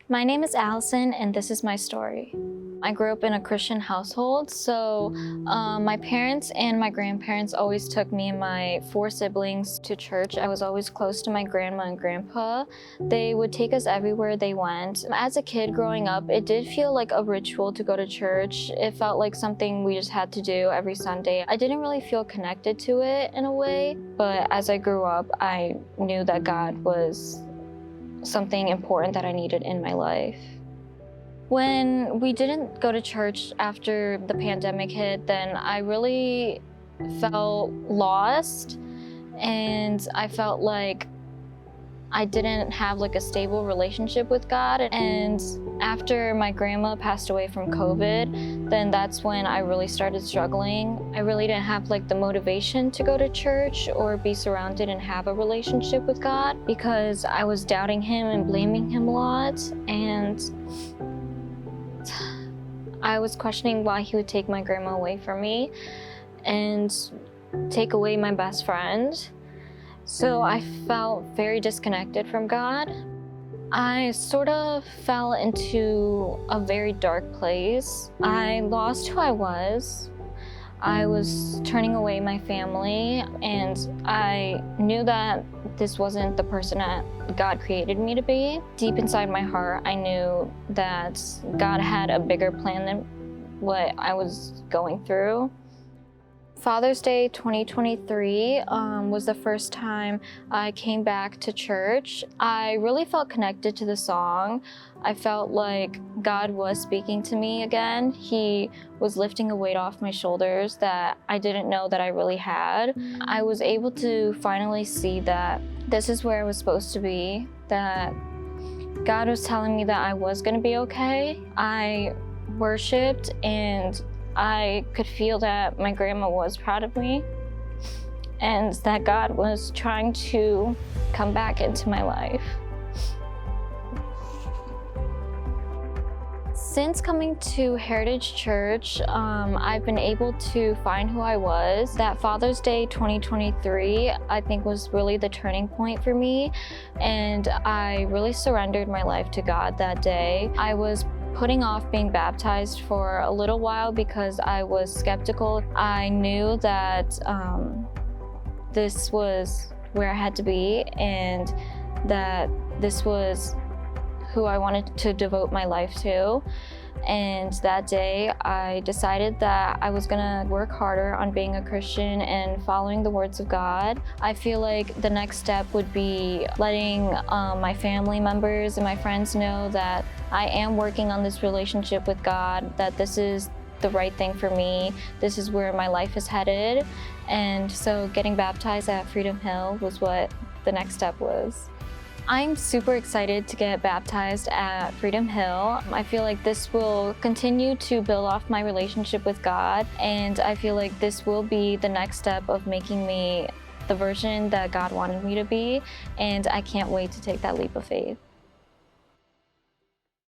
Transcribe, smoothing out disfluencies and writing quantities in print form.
My name is Allison, and this is my story. I grew up in a Christian household, so my parents and my grandparents always took me and my 4 siblings to church. I was always close to my grandma and grandpa. They would take us everywhere they went. As a kid growing up, it did feel like a ritual to go to church. It felt like something we just had to do every Sunday. I didn't really feel connected to it in a way, but as I grew up, I knew that God was something important that I needed in my life. When we didn't go to church after the pandemic hit, then I really felt lost, and I felt like I didn't have like a stable relationship with God. And after my grandma passed away from COVID, then that's when I really started struggling. I really didn't have like the motivation to go to church or be surrounded and have a relationship with God because I was doubting Him and blaming Him a lot. And I was questioning why He would take my grandma away from me and take away my best friend. So I felt very disconnected from God. I sort of fell into a very dark place. I lost who I was. I was turning away my family, and I knew that this wasn't the person that God created me to be. Deep inside my heart, I knew that God had a bigger plan than what I was going through. Father's Day 2023 was the first time I came back to church. I really felt connected to the song. I felt like God was speaking to me again. He was lifting a weight off my shoulders that I didn't know that I really had. I was able to finally see that this is where I was supposed to be, that God was telling me that I was going to be okay. I worshiped, and I could feel that my grandma was proud of me and that God was trying to come back into my life. Since coming to Heritage Church, I've been able to find who I was. That Father's Day 2023, I think, was really the turning point for me, and I really surrendered my life to God that day. I was putting off being baptized for a little while because I was skeptical. I knew that this was where I had to be, and that this was who I wanted to devote my life to. And that day, I decided that I was gonna work harder on being a Christian and following the words of God. I feel like the next step would be letting my family members and my friends know that I am working on this relationship with God, that this is the right thing for me, this is where my life is headed. And so getting baptized at Freedom Hill was what the next step was. I'm super excited to get baptized at Freedom Hill. I feel like this will continue to build off my relationship with God, and I feel like this will be the next step of making me the version that God wanted me to be, and I can't wait to take that leap of faith.